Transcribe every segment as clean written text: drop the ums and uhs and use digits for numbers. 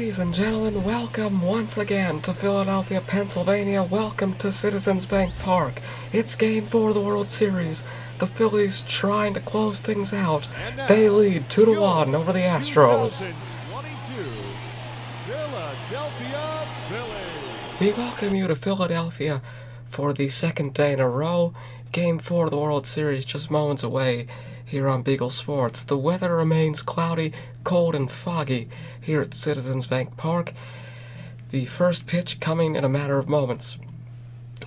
Ladies and gentlemen, welcome once again to Philadelphia, Pennsylvania. Welcome to Citizens Bank Park. It's Game 4 of the World Series. The Phillies trying to close things out. They lead 2-1 over the Astros. We welcome you to Philadelphia for the second day in a row. Game 4 of the World Series just moments away here on Beagle Sports. The weather remains cloudy, cold, and foggy here at Citizens Bank Park. The first pitch coming in a matter of moments.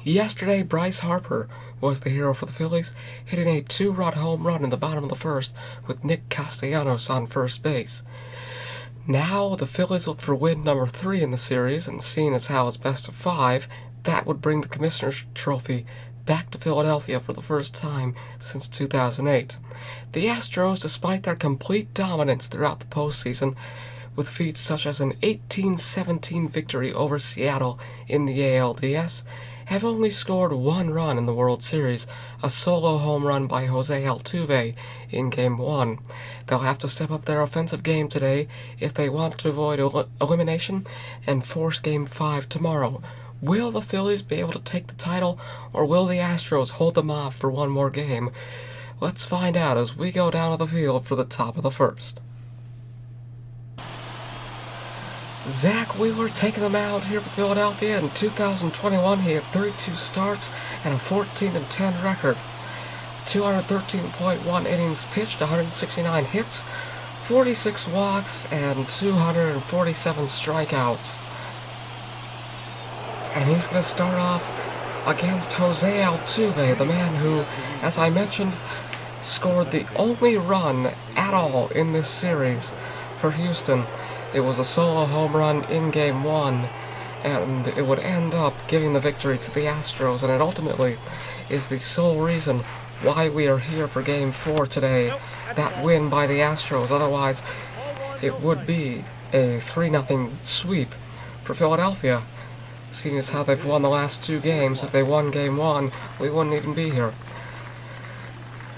Yesterday, Bryce Harper was the hero for the Phillies, hitting a 2-run home run in the bottom of the first with Nick Castellanos on first base. Now, the Phillies look for win number 3 in the series, and seeing as how it's best of 5, that would bring the Commissioner's Trophy back to Philadelphia for the first time since 2008. The Astros, despite their complete dominance throughout the postseason, with feats such as an 18-17 victory over Seattle in the ALDS, have only scored 1 run in the World Series, a solo home run by Jose Altuve in Game 1. They'll have to step up their offensive game today if they want to avoid elimination and force Game 5 tomorrow. Will the Phillies be able to take the title, or will the Astros hold them off for one more game? Let's find out as we go down to the field for the top of the first. Zach Wheeler taking them out here for Philadelphia. In 2021, he had 32 starts and a 14-10 record. 213.1 innings pitched, 169 hits, 46 walks, and 247 strikeouts. And he's going to start off against Jose Altuve, the man who, as I mentioned, scored the only run at all in this series for Houston. It was a solo home run in Game 1, and it would end up giving the victory to the Astros, and it ultimately is the sole reason why we are here for Game 4 today, that win by the Astros. Otherwise, it would be a 3-0 sweep for Philadelphia. Seeing as how they've won the last 2 games, if they won Game 1, we wouldn't even be here.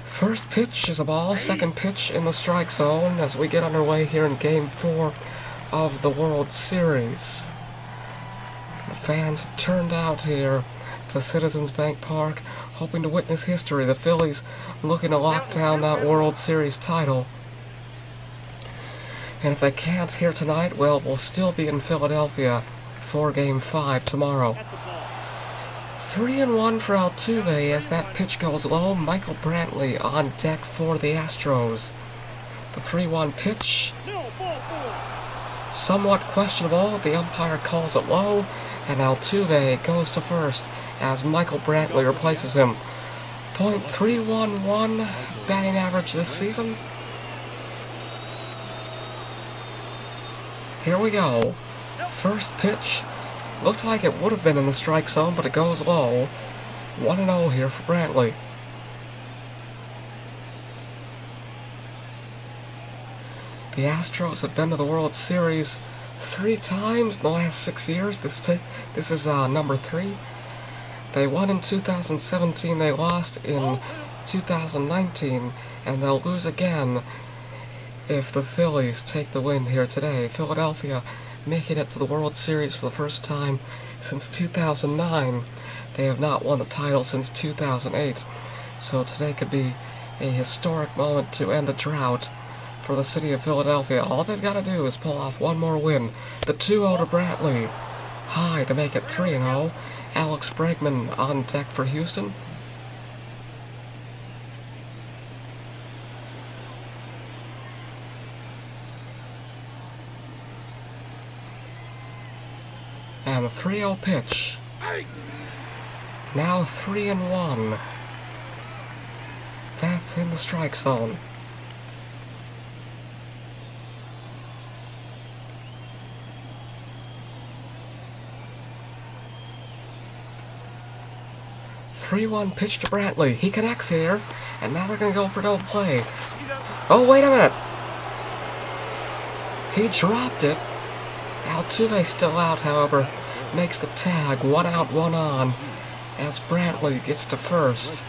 First pitch is a ball, second pitch in the strike zone as we get underway here in Game 4 of the World Series. The fans have turned out here to Citizens Bank Park, hoping to witness history. The Phillies looking to lock down that World Series title. And if they can't here tonight, well, we'll still be in Philadelphia for Game 5 tomorrow. 3-1 for Altuve as that pitch goes low. Michael Brantley on deck for the Astros. The 3-1 pitch, somewhat questionable. The umpire calls it low, and Altuve goes to first as Michael Brantley replaces him. .311 batting average this season. Here we go. First pitch. Looks like it would have been in the strike zone, but it goes low. 1-0 here for Brantley. The Astros have been to the World Series 3 times in the last 6 years. This is number 3. They won in 2017, they lost in 2019, and they'll lose again if the Phillies take the win here today. Philadelphia making it to the World Series for the first time since 2009. They have not won the title since 2008, so today could be a historic moment to end a drought for the city of Philadelphia. All they've got to do is pull off one more win. The 2-0 to Brantley, high to make it 3-0. Alex Bregman on deck for Houston. And a 3-0 pitch. Now 3-1. That's in the strike zone. .3-1 pitch to Brantley. He connects here, and now they're going to go for double play. Oh, wait a minute. He dropped it. Altuve still out, however, makes the tag. 1 out, 1 on, as Brantley gets to first.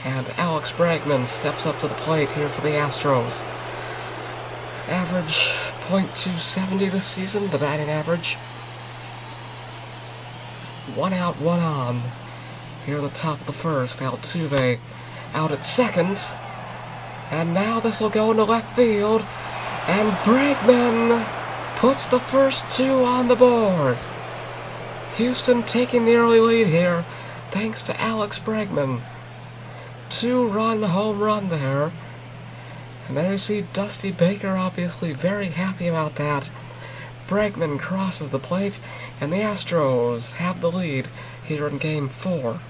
And Alex Bregman steps up to the plate here for the Astros. Average .270 this season, the batting average. 1 out, 1 on. Here at the top of the first, Altuve out at second. And now this will go into left field. And Bregman puts the first 2 on the board. Houston taking the early lead here, thanks to Alex Bregman. 2-run home run there. And there you see Dusty Baker obviously very happy about that. Bregman crosses the plate, and the Astros have the lead here in Game 4.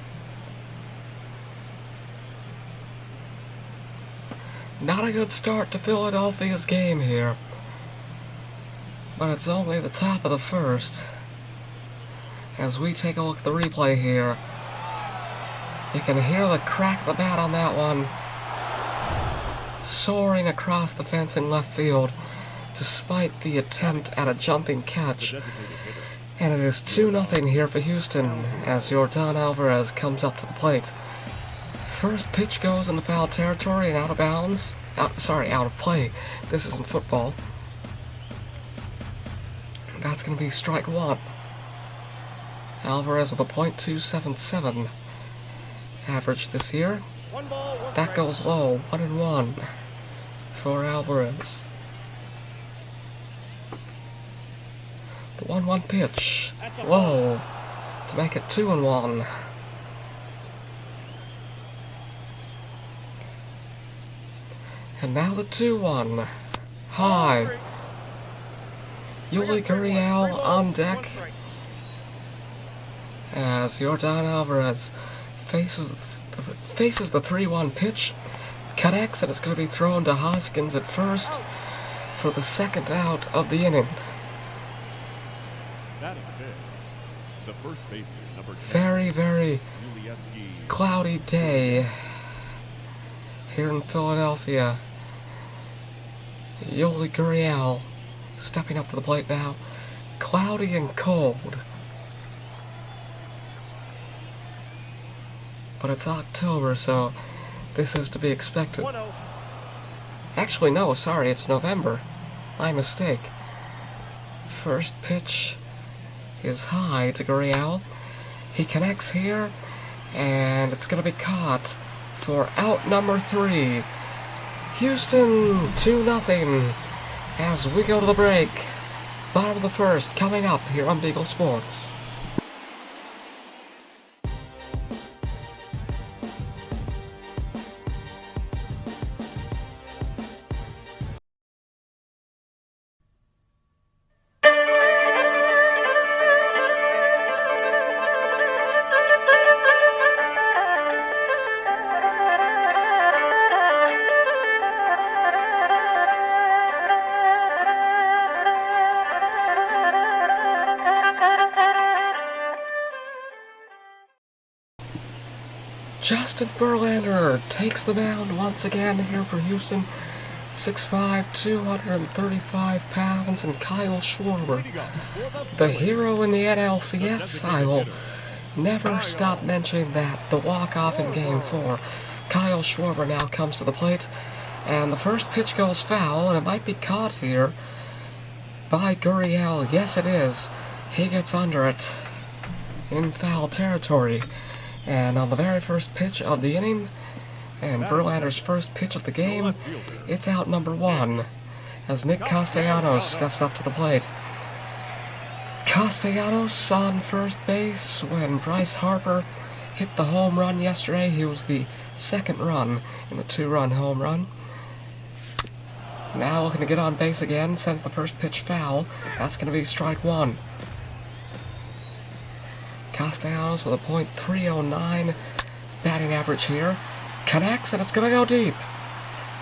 Not a good start to Philadelphia's game here. But it's only the top of the first. As we take a look at the replay here, you can hear the crack of the bat on that one. Soaring across the fence in left field, despite the attempt at a jumping catch. And it is 2-0 here for Houston, as Yordan Alvarez comes up to the plate. First pitch goes in the foul territory and out of bounds. Out of play. This isn't football. That's going to be strike 1. Alvarez with a .277 average this year. That goes low, 1-1 for Alvarez. The 1-1 pitch, low, to make it 2-1. And now the 2-1, high. Yuli Gurriel on deck as Yordan Alvarez faces the 3-1 pitch, connects, and it's going to be thrown to Hoskins at first for the second out of the inning. Very, very cloudy day here in Philadelphia. Yuli Gurriel stepping up to the plate now. Cloudy and cold. But it's October, so this is to be expected. Actually, no, sorry, it's November. My mistake. First pitch is high to Gurriel. He connects here, and it's going to be caught for out number 3. Houston 2-0 as we go to the break. Bottom of the first coming up here on Beagle Sports. Justin Verlander takes the mound once again here for Houston. 6'5", 235 pounds, and Kyle Schwarber, the hero in the NLCS. I will never stop mentioning that. The walk-off in Game 4. Kyle Schwarber now comes to the plate, and the first pitch goes foul, and it might be caught here by Gurriel. Yes, it is. He gets under it in foul territory. And on the very first pitch of the inning, and Verlander's first pitch of the game, it's out number 1, as Nick Castellanos steps up to the plate. Castellanos on first base when Bryce Harper hit the home run yesterday. He was the second run in the 2-run home run. Now looking to get on base again, sends the first pitch foul. That's going to be strike 1. Castellanos with a .309 batting average here. Connects, and it's going to go deep.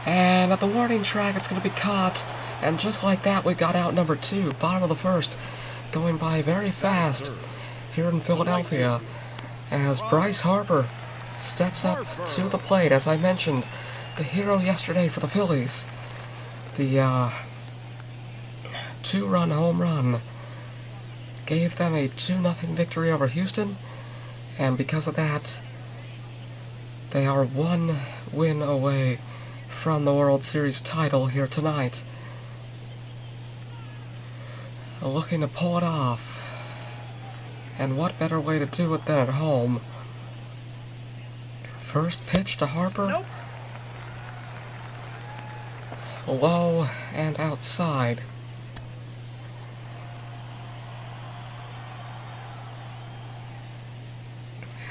And at the warning track, it's going to be caught. And just like that, we got out number 2, bottom of the first, going by very fast here in Philadelphia as Bryce Harper steps up to the plate. As I mentioned, the hero yesterday for the Phillies. The 2-run home run gave them a 2-0 victory over Houston, and because of that, they are 1 win away from the World Series title here tonight. looking to pull it off. And what better way to do it than at home? First pitch to Harper. Nope. Low and outside.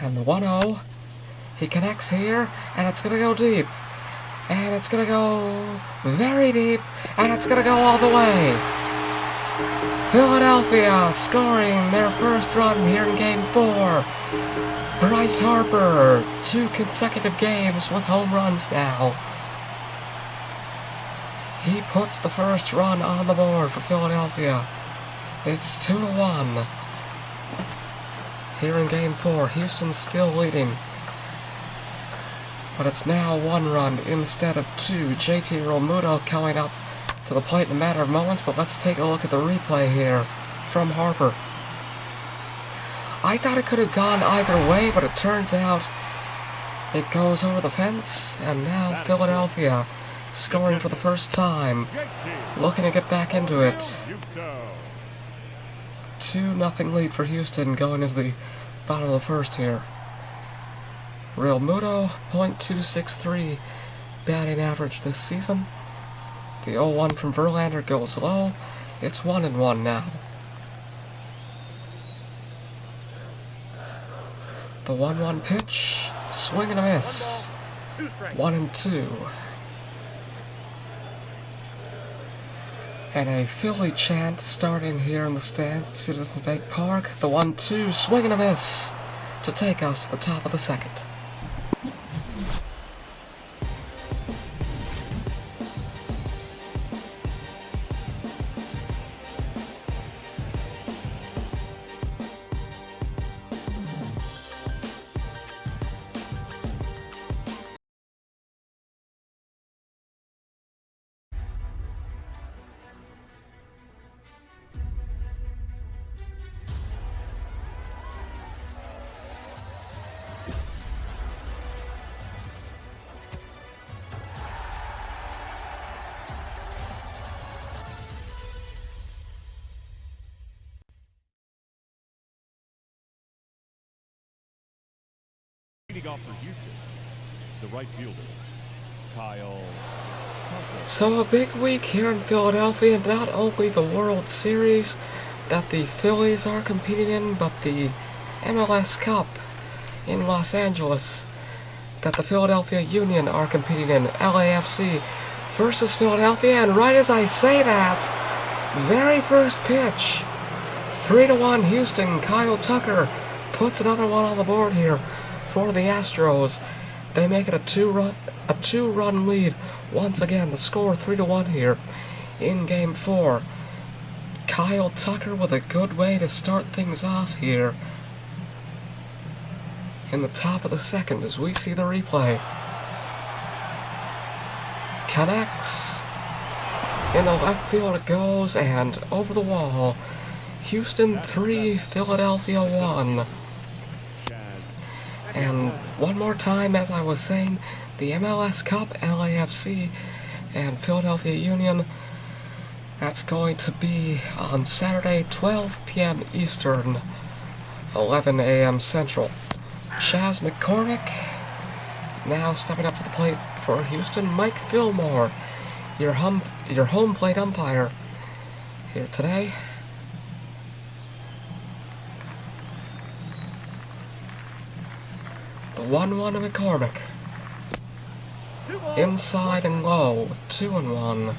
And the 1-0. He connects here, and it's going to go deep. And it's going to go very deep, and it's going to go all the way. Philadelphia scoring their first run here in Game 4. Bryce Harper, 2 consecutive games with home runs now. He puts the first run on the board for Philadelphia. It's 2-1. Here in Game 4, Houston's still leading. But it's now 1 run instead of 2. JT Realmuto coming up to the plate in a matter of moments, but let's take a look at the replay here from Harper. I thought it could have gone either way, but it turns out it goes over the fence, and now Philadelphia scoring for the first time, looking to get back into it. 2-0 lead for Houston going into the bottom of the first here. Realmuto, .263 batting average this season. The 0-1 from Verlander goes low. It's 1-1 now. The 1-1 pitch, swing and a miss. 1-2. And a Philly chant starting here in the stands at Citizens Bank Park. The 1-2, swing and a miss to take us to the top of the second. Leading off for Houston, the right fielder, Kyle Tucker. So a big week here in Philadelphia, not only the World Series that the Phillies are competing in, but the MLS Cup in Los Angeles that the Philadelphia Union are competing in, LAFC versus Philadelphia. And right as I say that, very first pitch, 3-1 Houston. Kyle Tucker puts another one on the board here for the Astros. They make it a two-run lead. Once again, the score 3-1 here in Game 4. Kyle Tucker with a good way to start things off here in the top of the second as we see the replay. Connects. In the left field it goes, and over the wall. Houston 3, Philadelphia 1. And one more time, as I was saying, the MLS Cup, LAFC, and Philadelphia Union, that's going to be on Saturday, 12 p.m. Eastern, 11 a.m. Central. Chas McCormick now stepping up to the plate for Houston. Mike Fillmore, your home plate umpire here today. The 1-1 of McCormick. Inside and low, 2-1.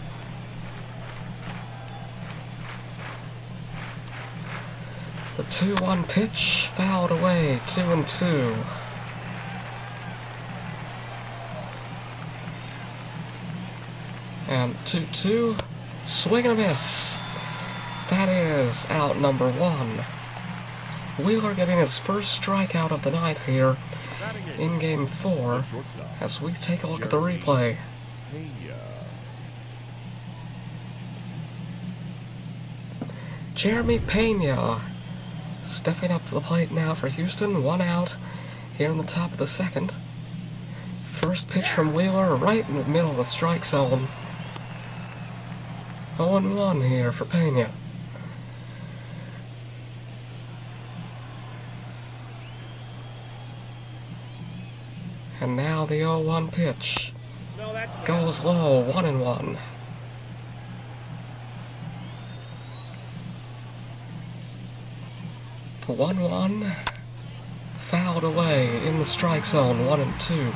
The 2-1 pitch fouled away, 2-2. And 2-2, swing and a miss. That is out number 1. Wheeler getting his first strikeout of the night here in Game 4 as we take a look at the replay. Jeremy Pena stepping up to the plate now for Houston. 1 out here in the top of the second. First pitch from Wheeler right in the middle of the strike zone. 0-1 here for Pena. And now the 0-1 pitch goes low, 1-1. The 1-1 fouled away in the strike zone, 1-2.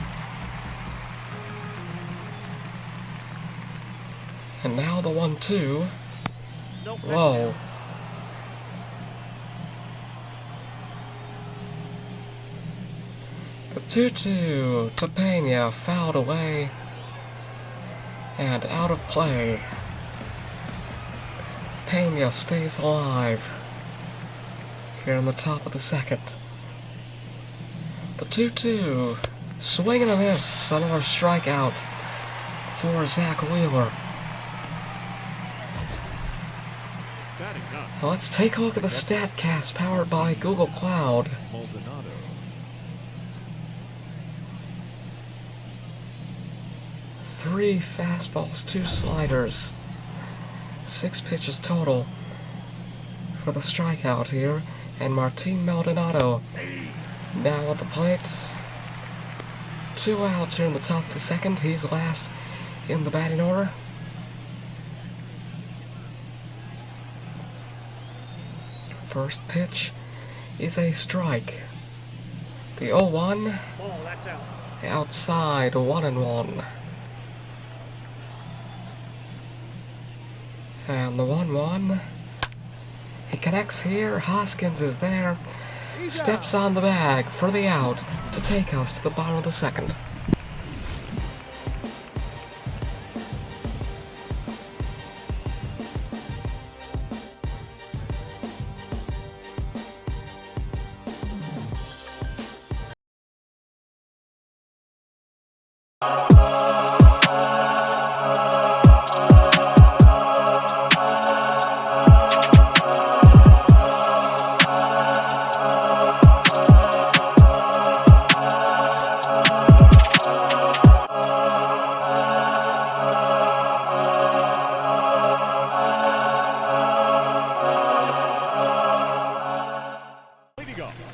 And now the 1-2, low. The 2-2 to Pena, fouled away and out of play. Pena stays alive here in the top of the second. The 2-2, swing and a miss, another strikeout for Zach Wheeler. Let's take a look at the StatCast powered by Google Cloud. 3 fastballs, 2 sliders, 6 pitches total for the strikeout here. And Martin Maldonado now at the plate. 2 outs here in the top of the second. He's last in the batting order. First pitch is a strike. The 0-1 outside, 1-1. And the 1-1, he connects here. Hoskins is there, steps on the bag for the out to take us to the bottom of the second.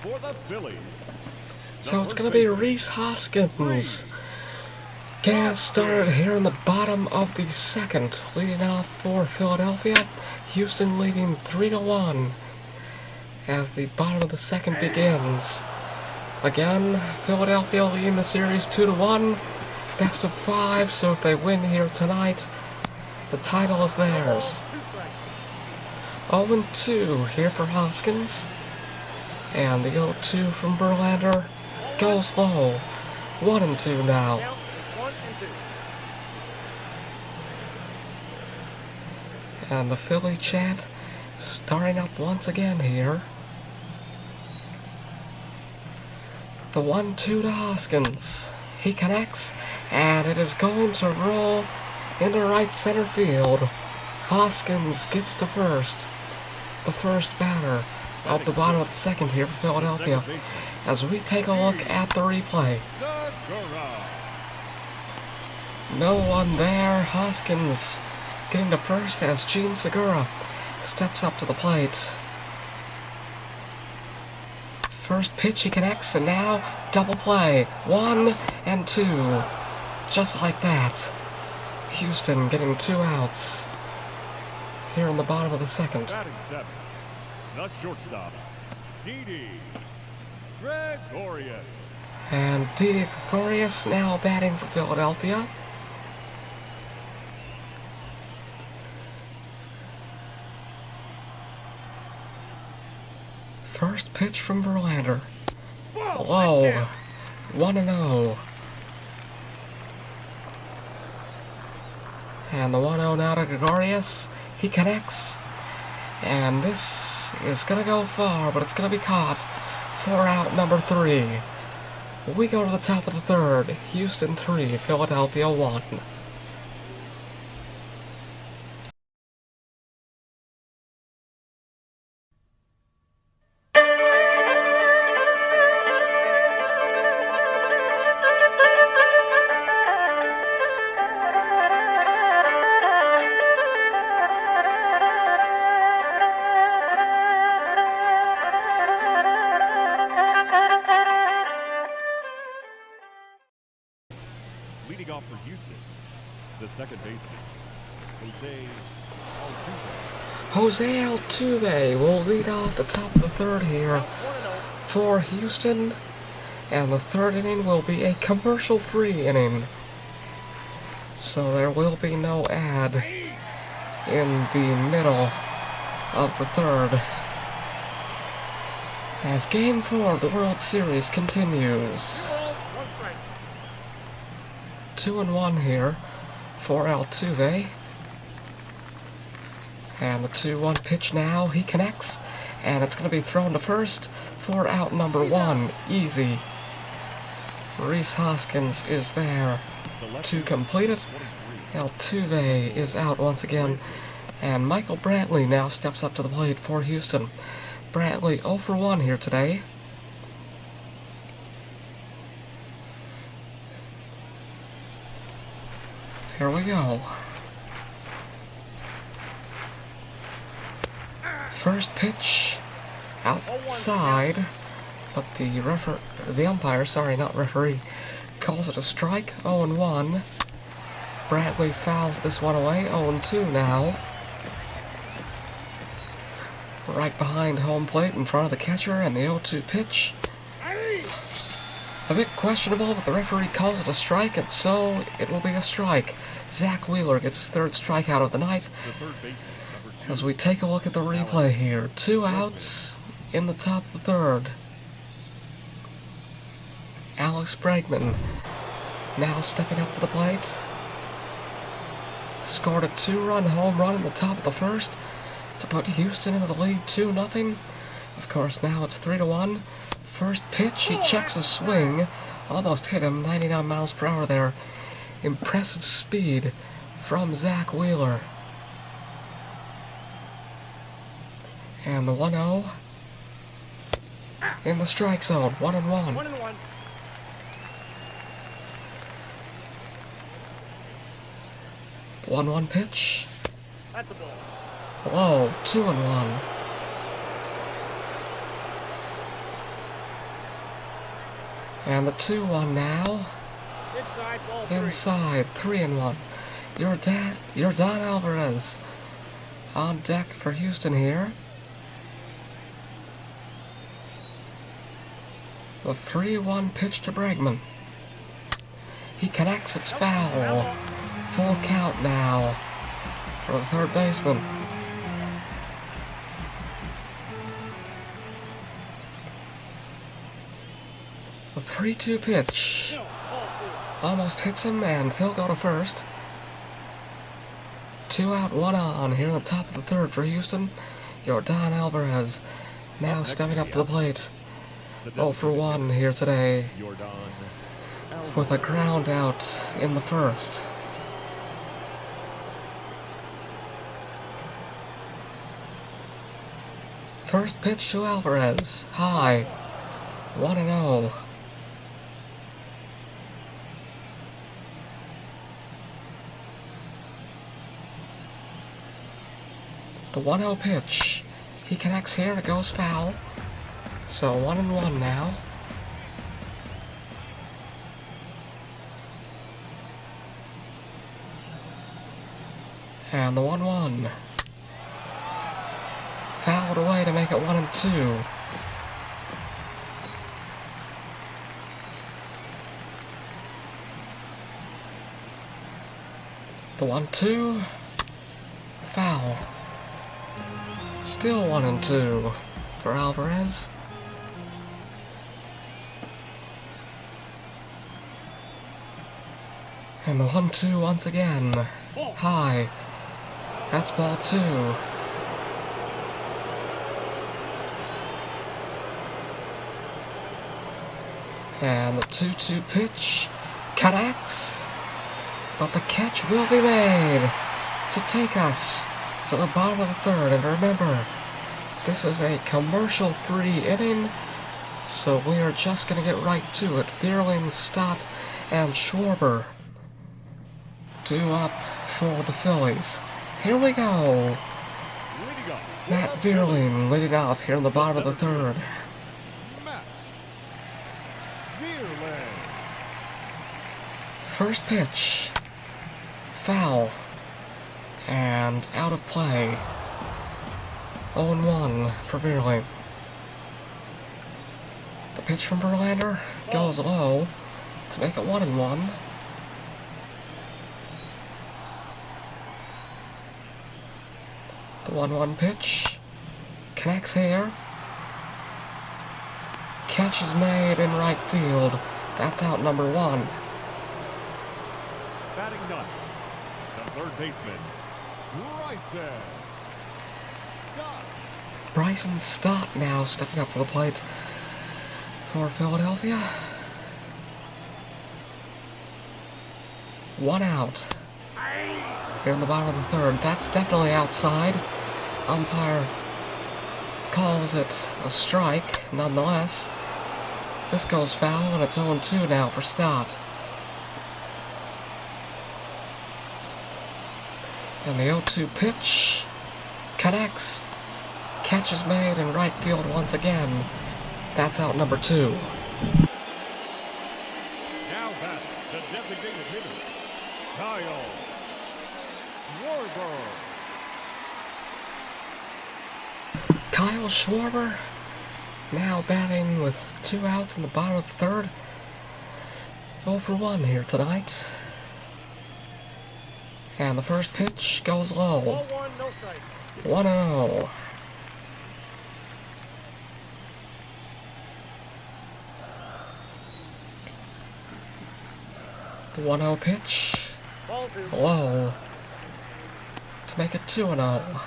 For the Phillies. So it's going to be Rhys Hoskins getting us started here in the bottom of the second, leading off for Philadelphia. Houston leading 3-1 as the bottom of the second begins. Again, Philadelphia leading the series 2-1, best of 5, so if they win here tonight, the title is theirs. 0-2 here for Hoskins. And the 0-2 from Verlander goes low. 1-2 now. And the Philly chant starting up once again here. The 1-2 to Hoskins. He connects, and it is going to roll into right center field. Hoskins gets to first. The first batter of the bottom of the second here for Philadelphia, as we take a look at the replay. No one there. Hoskins getting to first as Gene Segura steps up to the plate. First pitch, he connects, and now double play. 1 and 2. Just like that. Houston getting 2 outs here in the bottom of the second. The shortstop, Didi Gregorius. And Didi Gregorius now batting for Philadelphia. First pitch from Verlander. Low. 1-0. And the 1-0 now to Gregorius. He connects. And this is going to go far, but it's going to be caught for out number 3. We go to the top of the third. Houston 3, Philadelphia 1. Leading off for Houston, the second baseman, Jose Altuve. Jose Altuve will lead off the top of the third here for Houston. And the third inning will be a commercial-free inning. So there will be no ad in the middle of the third. As Game 4 of the World Series continues. 2-1 here for Altuve. And the 2-1 pitch now, he connects. And it's going to be thrown to first for out number 1. Easy. Rhys Hoskins is there to complete it. Altuve is out once again. And Michael Brantley now steps up to the plate for Houston. Brantley 0 for 1 here today. Here we go. First pitch outside, but the umpire, not referee, calls it a strike. 0-1. Brantley fouls this one away. 0-2 now. Right behind home plate in front of the catcher, and the 0-2 pitch. A bit questionable, but the referee calls it a strike, and so it will be a strike. Zach Wheeler gets his third strikeout of the night. As we take a look at the replay here, 2 outs in the top of the third. Alex Bregman now stepping up to the plate. Scored a 2-run home run in the top of the first to put Houston into the lead 2-0. Of course, now it's 3-1. First pitch, he checks a swing. Almost hit him, 99 miles per hour there. Impressive speed from Zach Wheeler. And the 1-0 in the strike zone, 1-1. The 1-1 pitch. That's a ball. Whoa, 2-1. And the 2-1 now. Inside, ball 3. Inside, 3-1. Yordan Alvarez on deck for Houston here. The 3-1 pitch to Bregman. He connects, it's foul. Full count now for the third baseman. The 3-2 pitch almost hits him, and he'll go to first. 2 out, 1 on here in the top of the third for Houston. Yordan Alvarez now stepping up to the plate. 0 for 1 here today with a ground out in the first. First pitch to Alvarez, high, 1-0. The 1-0 pitch, he connects here and it goes foul. So 1-1 now. And the 1-1. Fouled away to make it 1-2. The 1-2. Foul. Still 1-2 for Alvarez. And the 1-2 once again. High. That's ball 2. And the 2-2 pitch connects. But the catch will be made to take us to the bottom of the third. And remember, this is a commercial-free inning, so we are just going to get right to it. Vierling, Stott, and Schwarber due up for the Phillies. Here we go. Matt Vierling leading off here in the bottom of the third. First pitch. Foul. And out of play. 0-1 for Verlander. The pitch from Verlander goes low to make it 1-1. The 1-1 pitch connects here. Catch is made in right field. That's out number 1. Batting ninth, the third baseman, Bryson Stott now stepping up to the plate for Philadelphia. 1 out. Here in the bottom of the third. That's definitely outside. Umpire calls it a strike. Nonetheless, this goes foul, and it's 0-2 now for Stott. And the 0-2 pitch connects. Catch is made in right field once again. That's out number 2. Now back the designated hitter, Kyle Schwarber. Kyle Schwarber now batting with 2 outs in the bottom of the third. 0-1 here tonight. And the first pitch goes low. 1-1, no strike. 1-0. The 1-0 pitch. Ball 2. Low. To make it 2-0.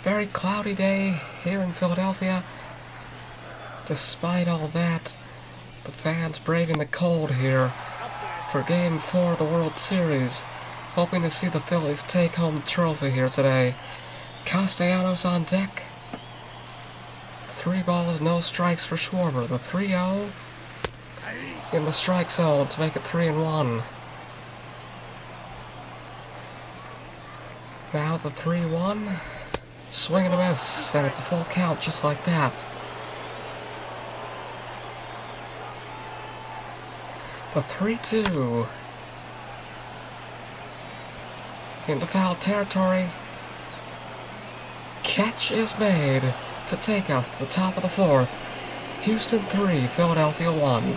Very cloudy day here in Philadelphia. Despite all that, the fans braving the cold here for Game 4 of the World Series, hoping to see the Phillies take home the trophy here today. Castellanos on deck. 3 balls, no strikes for Schwarber. The 3-0 in the strike zone to make it 3-1. Now the 3-1. Swing and a miss, and it's a full count just like that. The 3-2. Into foul territory. Catch is made to take us to the top of the 4th. Houston 3, Philadelphia 1.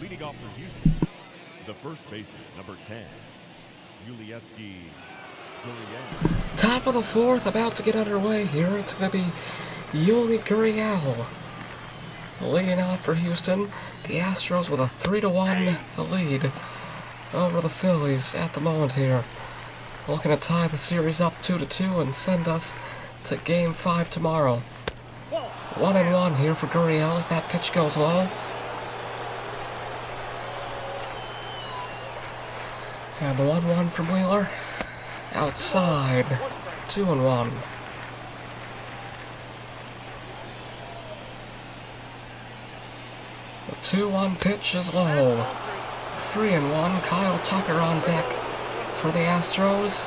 Leading off for Houston, the first baseman, number 10, Ulieski Gurriel. Top of the 4th, about to get underway here. It's going to be Yuli Gurriel leading off for Houston. The Astros with a 3-1 lead over the Phillies at the moment here. Looking to tie the series up 2-2 and send us to Game 5 tomorrow. 1-1 here for Gurriel as that pitch goes low. And the 1-1 from Wheeler. Outside. 2-1. The 2-1 pitch is low. 3-1. Kyle Tucker on deck for the Astros.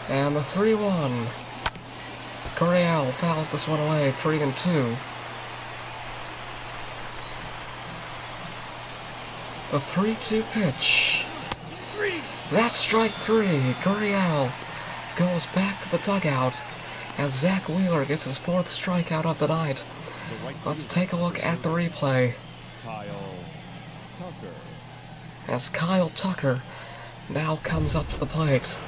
And the 3-1. Gurriel fouls this one away. 3-2. The 3-2 pitch. That's strike 3. Gurriel goes back to the dugout as Zach Wheeler gets his 4th strikeout of the night. Let's take a look at the replay. Kyle Tucker. As Kyle Tucker now comes up to the plate.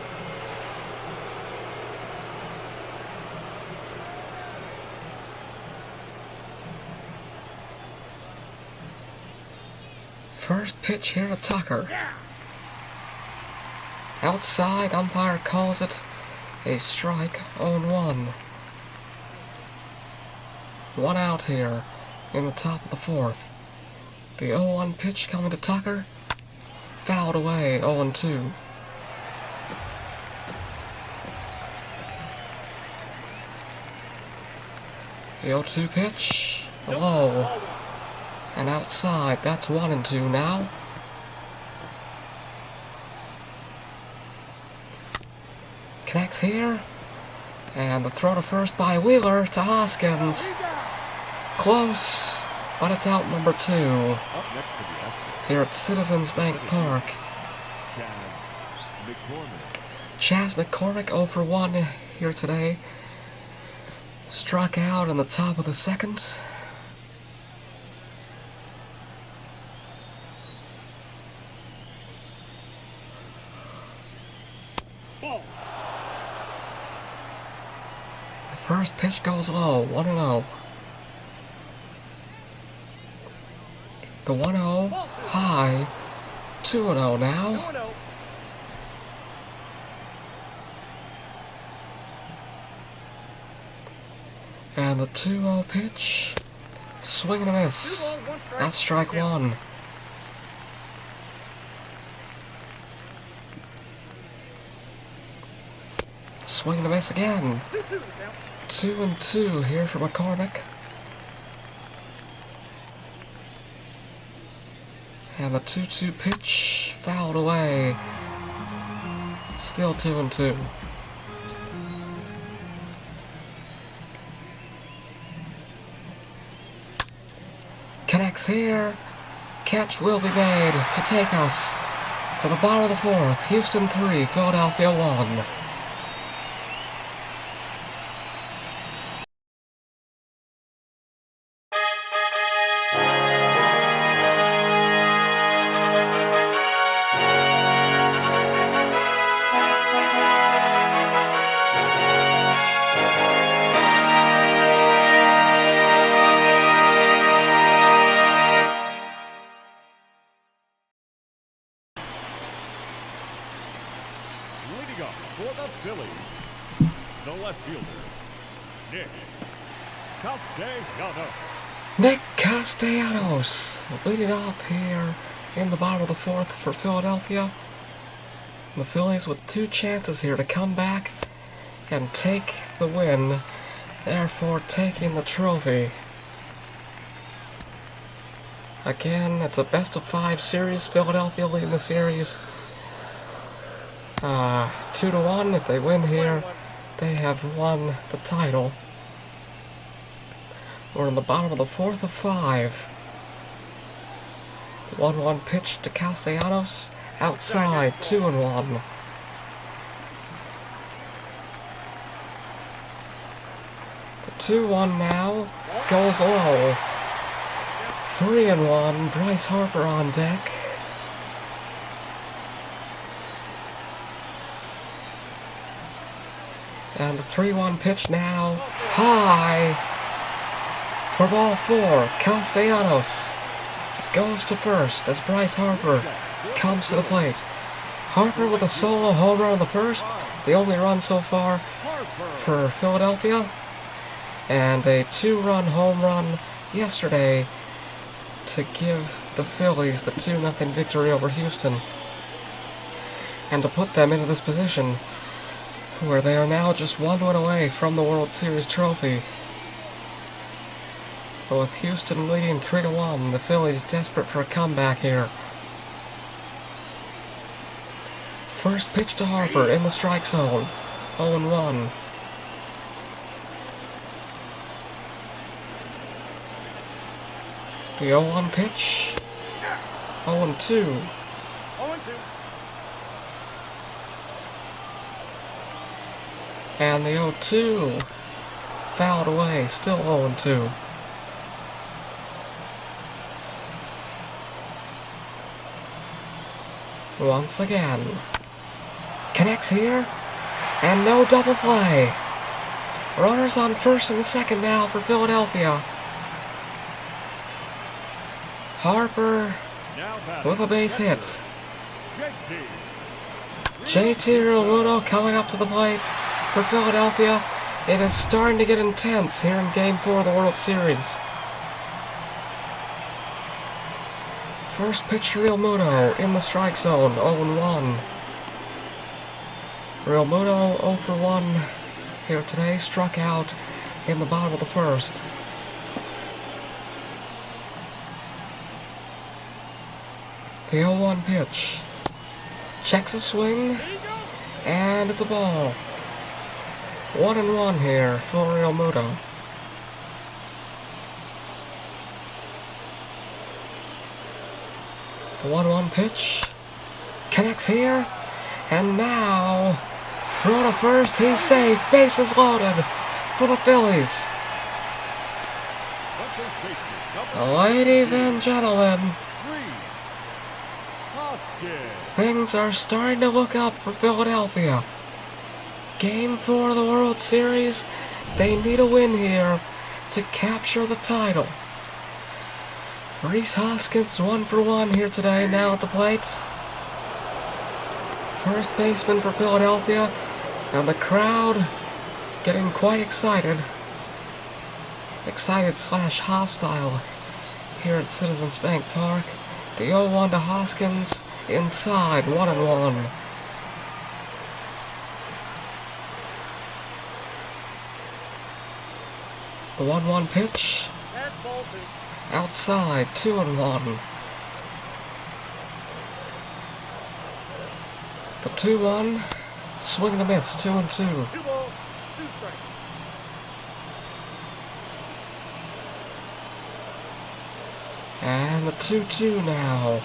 First pitch here to Tucker. Outside, umpire calls it a strike. 0-1. One out here in the top of the fourth. The 0-1 pitch coming to Tucker. Fouled away, 0-2. The 0-2 pitch, low, and outside. That's 1-2 now. Connects here, and the throw to first by Wheeler to Hoskins. Close, but it's out number 2 here at Citizens Bank Park. Chas McCormick 0 for 1 here today. Struck out in the top of the second. The first pitch goes low, 1-0. The 1-0 high, 2-0 now. And the 2-0 pitch, swing and a miss. That's strike 1. Swing and a miss again. 2-2 here for McCormick. And the 2-2 pitch fouled away. Still 2-2. Connects here. Catch will be made to take us to the bottom of the fourth. Houston 3, Philadelphia 1. Leading up for the Phillies, the left fielder, Nick Castellanos. Nick Castellanos leading off here in the bottom of the fourth for Philadelphia. The Phillies with 2 chances here to come back and take the win, therefore taking the trophy. Again, it's a best-of-5 series. Philadelphia leading the series 2-1. If they win here, they have won the title. We're in the bottom of the fourth of 5. The 1-1 pitch to Castellanos, outside, 2-1. The 2-1 now goes low. 3-1, Bryce Harper on deck. And the 3-1 pitch now, high, for ball 4. Castellanos goes to first as Bryce Harper comes to the plate. Harper with a solo home run in the first, the only run so far for Philadelphia, and a 2-run home run yesterday to give the Phillies the 2-0 victory over Houston, and to put them into this position where they are now just 1 win away from the World Series trophy. But with Houston leading 3-1, the Phillies desperate for a comeback here. First pitch to Harper in the strike zone, 0-1. The 0-1 pitch, 0-2. And the 0-2 fouled away, still 0-2. Once again, connects here, and no double play. Runners on first and second now for Philadelphia. Harper with a base hit. JT Realmuto coming up to the plate for Philadelphia. It is starting to get intense here in Game 4 of the World Series. First pitch to Realmuto in the strike zone, 0-1. Realmuto 0 for 1 here today, struck out in the bottom of the first. The 0-1 pitch. Checks a swing, and it's a ball. 1-1 here for Realmuto. The 1-1 pitch connects here, and now throw to first, he's safe, bases loaded for the Phillies. Ladies and gentlemen, things are starting to look up for Philadelphia. Game 4 of the World Series, they need a win here to capture the title. Rhys Hoskins 1 for 1 here today, now at the plate. First baseman for Philadelphia, and the crowd getting quite excited. Excited/hostile here at Citizens Bank Park. The 0-1 to Hoskins, inside, 1-1. The 1-1 pitch, outside, 2-1. The 2-1, swing and a miss, 2-2. 2 balls, 2 strikes. And the 2-2 now.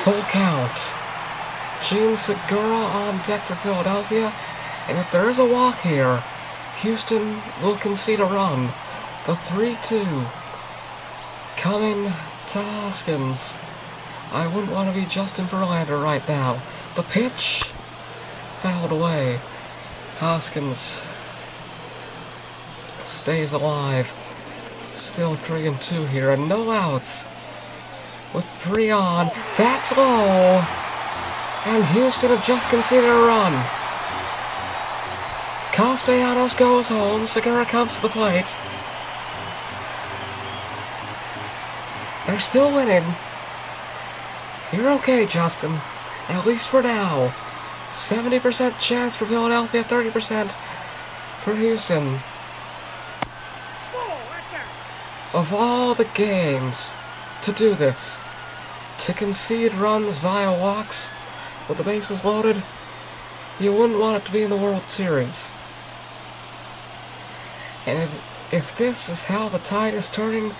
Full count. Gene Segura on deck for Philadelphia, and if there is a walk here, Houston will concede a run. The 3-2 coming to Hoskins. I wouldn't want to be Justin Verlander right now. The pitch fouled away. Hoskins stays alive. Still 3-2 here, and no outs. With 3 on, that's low. And Houston have just conceded a run. Castellanos goes home. Segura comes to the plate. They're still winning. You're okay, Justin. At least for now. 70% chance for Philadelphia, 30% for Houston. Of all the games to do this, to concede runs via walks with the bases loaded, you wouldn't want it to be in the World Series. And if this is how the tide is turning,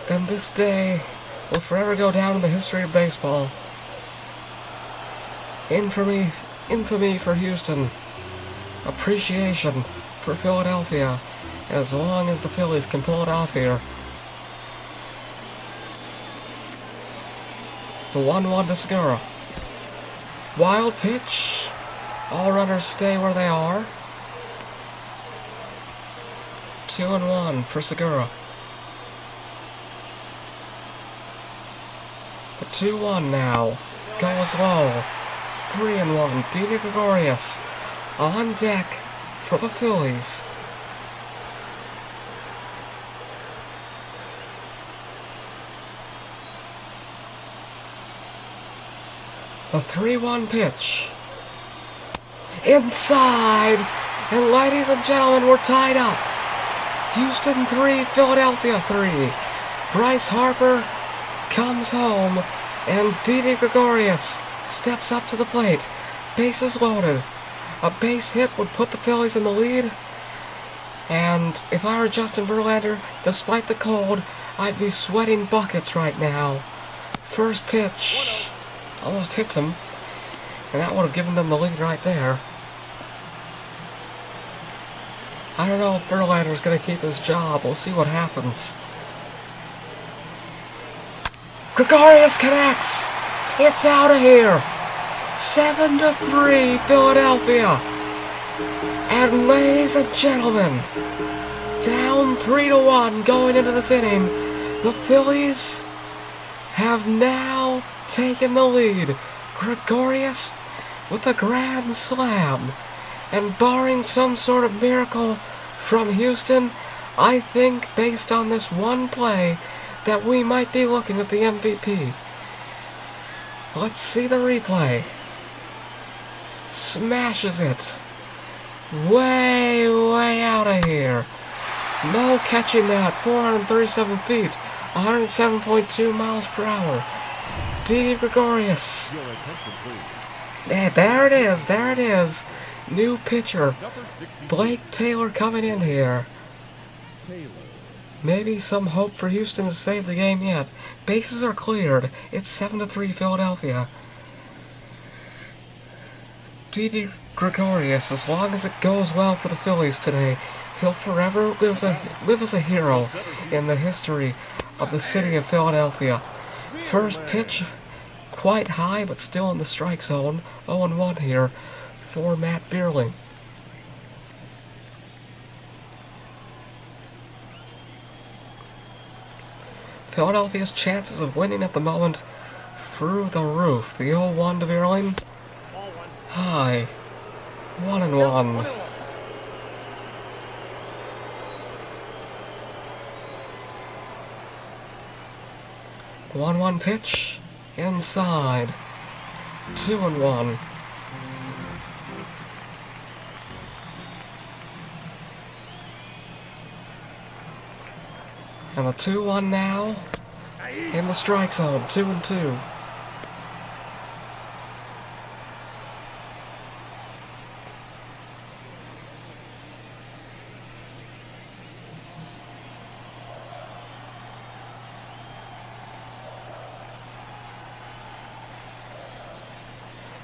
then this day will forever go down in the history of baseball. Infamy for Houston. Appreciation for Philadelphia, as long as the Phillies can pull it off here. The 1-1 to Segura. Wild pitch. All runners stay where they are. 2-1 for Segura. The 2-1 now goes low. 3-1. Didi Gregorius on deck for the Phillies. The 3-1 pitch. Inside! And ladies and gentlemen, we're tied up. Houston 3, Philadelphia 3. Bryce Harper comes home, and Didi Gregorius steps up to the plate. Bases loaded. A base hit would put the Phillies in the lead. And if I were Justin Verlander, despite the cold, I'd be sweating buckets right now. First pitch. Almost hits him. And that would have given them the lead right there. I don't know if Verlander's going to keep his job. We'll see what happens. Gregorius connects. It's out of here. 7-3 Philadelphia. And ladies and gentlemen, down 3-1 going into this inning, the Phillies have now taken the lead. Gregorius with a grand slam. And barring some sort of miracle from Houston, I think, based on this one play, that we might be looking at the MVP. Let's see the replay. Smashes it. Way, way out of here. No catching that. 437 feet. 107.2 miles per hour. Didi Gregorius. Your attention, please. Yeah, there it is. There it is. New pitcher. Number 62, Blake Taylor coming in here. Taylor. Maybe some hope for Houston to save the game yet. Bases are cleared. It's 7-3 Philadelphia. Didi Gregorius, as long as it goes well for the Phillies today, he'll forever live as a hero in the history of the city of Philadelphia. First pitch, quite high, but still in the strike zone. 0-1 here for Matt Vierling. Philadelphia's chances of winning at the moment through the roof. The 0-1 to Vierling. High. 1-1. The 1-1 pitch. Inside. 2-1. And the 2-1 now. In the strike zone. 2-2.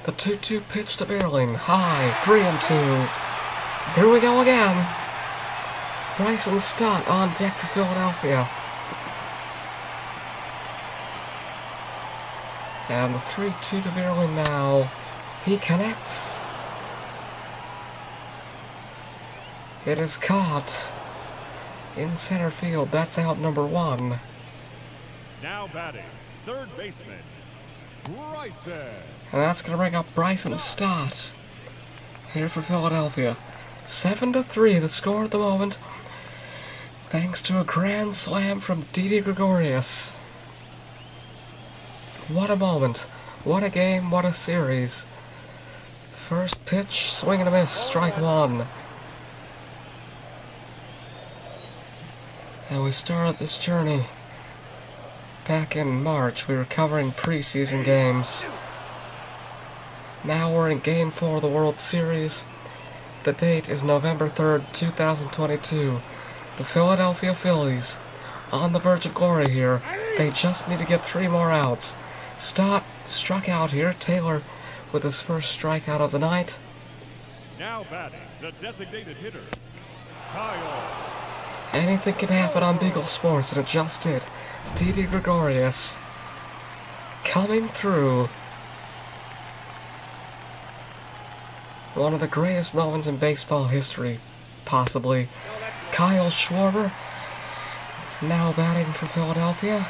The 2-2 pitch to Vierling. High. 3-2. Here we go again. Bryson Stott on deck for Philadelphia. And the 3-2 to Vierling now. He connects. It is caught in center field. That's out number 1. Now batting, third baseman, Bryson. And that's going to bring up Bryson Stott here for Philadelphia. 7-3 the score at the moment, thanks to a grand slam from Didi Gregorius. What a moment. What a game. What a series. First pitch, swing and a miss, strike 1. And we started this journey back in March. We were covering preseason games. Now we're in Game 4 of the World Series. The date is November 3rd, 2022. The Philadelphia Phillies on the verge of glory here. They just need to get 3 more outs. Stott struck out here. Taylor with his first strikeout of the night. Now batting, the designated hitter, Kyle. Anything can happen on Beagle Sports, and it just did. Didi Gregorius coming through. One of the greatest moments in baseball history, possibly. Kyle Schwarber now batting for Philadelphia.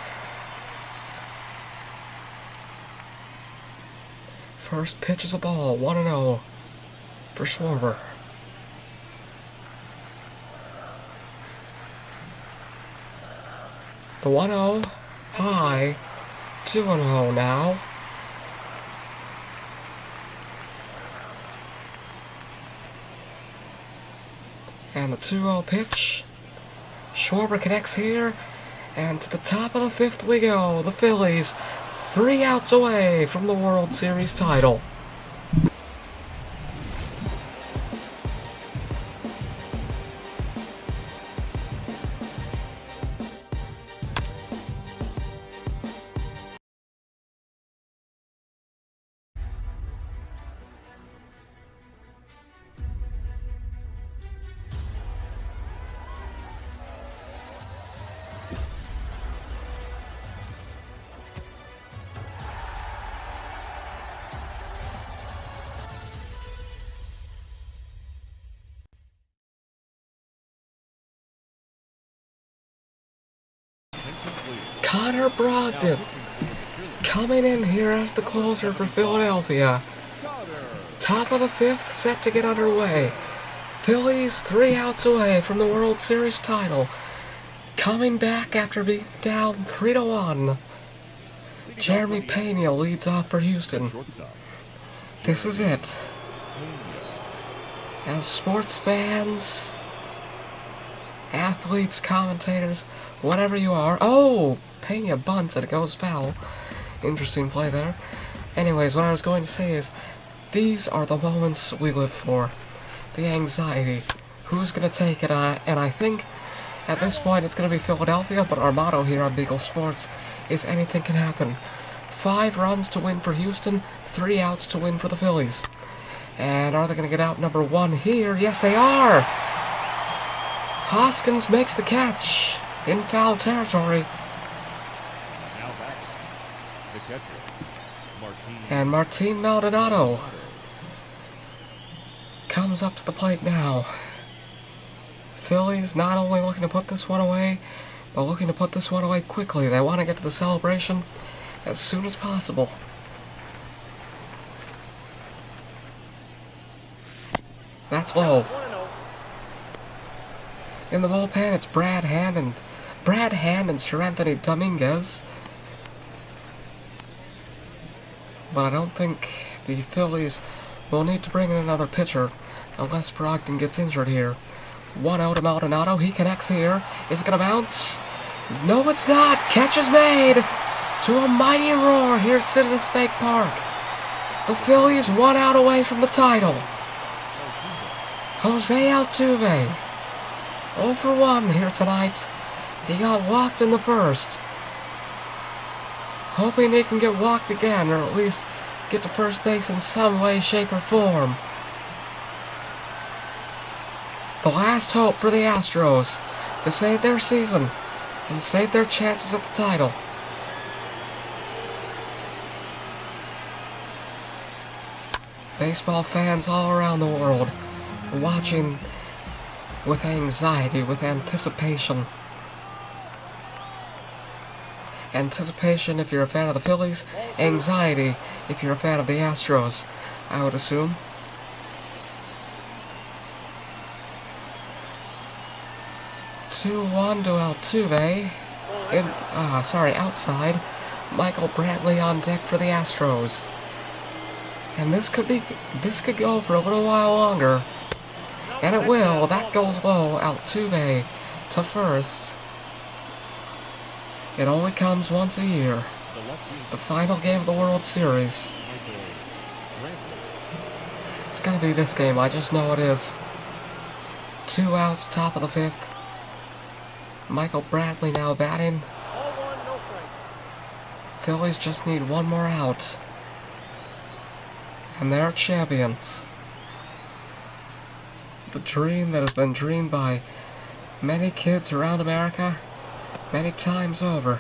First pitch is a ball, 1-0 for Schwarber. The 1-0, high, 2-0 now. And the 2-0 pitch. Schwarber connects here. And to the top of the 5th we go. The Phillies 3 outs away from the World Series title. Connor Brogdon coming in here as the closer for Philadelphia. Top of the fifth, set to get underway. Phillies 3 outs away from the World Series title. Coming back after being down 3-1. Jeremy Pena leads off for Houston. This is it. As sports fans, athletes, commentators, whatever you are. Oh! Pena bunts and it goes foul. Interesting play there. Anyways, what I was going to say is, these are the moments we live for. The anxiety. Who's going to take it? And I think at this point it's going to be Philadelphia, but our motto here on Beagle Sports is anything can happen. 5 runs to win for Houston, 3 outs to win for the Phillies. And are they going to get out number 1 here? Yes, they are! Hoskins makes the catch in foul territory. Now back. The catcher, Martin. And Martin Maldonado comes up to the plate now. Phillies not only looking to put this one away, but looking to put this one away quickly. They want to get to the celebration as soon as possible. That's low. In the bullpen, it's Brad Hand and Sir Anthony Dominguez. But I don't think the Phillies will need to bring in another pitcher unless Brogdon gets injured here. 1-0 to Maldonado. He connects here. Is it going to bounce? No, it's not. Catch is made to a mighty roar here at Citizens Bank Park. The Phillies 1 out away from the title. Jose Altuve, 0 for 1 here tonight. He got walked in the first. Hoping he can get walked again, or at least get to first base in some way, shape, or form. The last hope for the Astros to save their season and save their chances at the title. Baseball fans all around the world watching with anxiety, with anticipation. Anticipation if you're a fan of the Phillies, anxiety if you're a fan of the Astros, I would assume. Two-one to Altuve. Outside. Michael Brantley on deck for the Astros. And this could go for a little while longer. And it will. That goes low. Altuve to first. It only comes once a year. The final game of the World Series. It's going to be this game. I just know it is. 2 outs, top of the 5th. Michael Brantley now batting. Phillies just need 1 more out. And they're champions. The dream that has been dreamed by many kids around America many times over.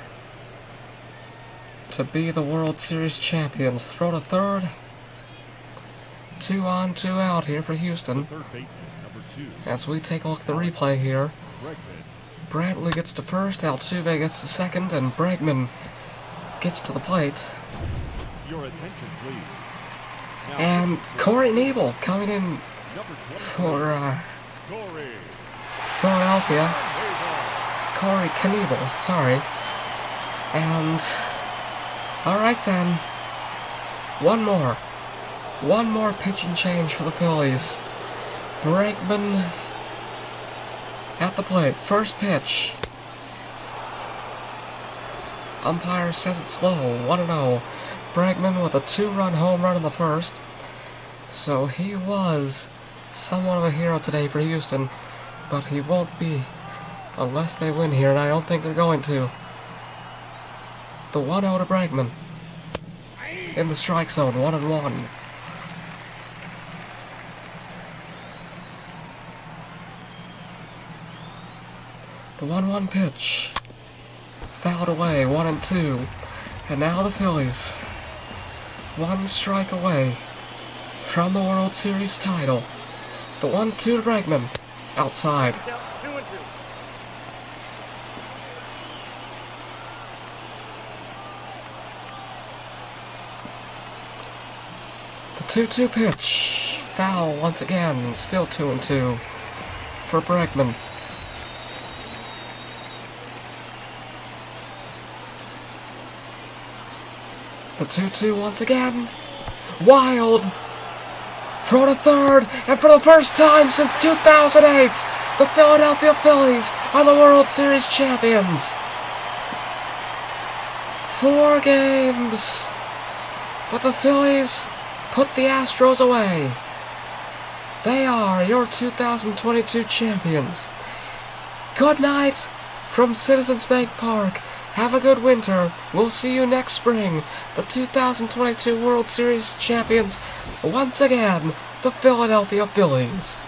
To be the World Series champions. Throw to third. 2 on, 2 out here for Houston. As we take a look at the replay here. Brantley gets to first, Altuve gets to second, and Bregman gets to the plate. Your attention, please. And Corey Knebel coming in for Philadelphia. Corey Knebel, sorry. And alright then. One more pitching change for the Phillies. Bregman at the plate. First pitch. Umpire says it's low. 1-0. Bregman with a 2-run home run in the first. So he was somewhat of a hero today for Houston. But he won't be unless they win here, and I don't think they're going to. The 1-0 to Bregman. In the strike zone. 1-1. The 1-1 pitch. Fouled away, 1-2. And now the Phillies. 1 strike away from the World Series title. The 1-2 to Bregman. Outside. The 2-2 pitch. Foul once again. Still 2-2 for Bregman. The 2-2 once again. Wild. Throw to third, and for the first time since 2008, the Philadelphia Phillies are the World Series champions. 4 games, but the Phillies put the Astros away. They are your 2022 champions. Good night from Citizens Bank Park. Have a good winter. We'll see you next spring. The 2022 World Series champions, once again, the Philadelphia Phillies.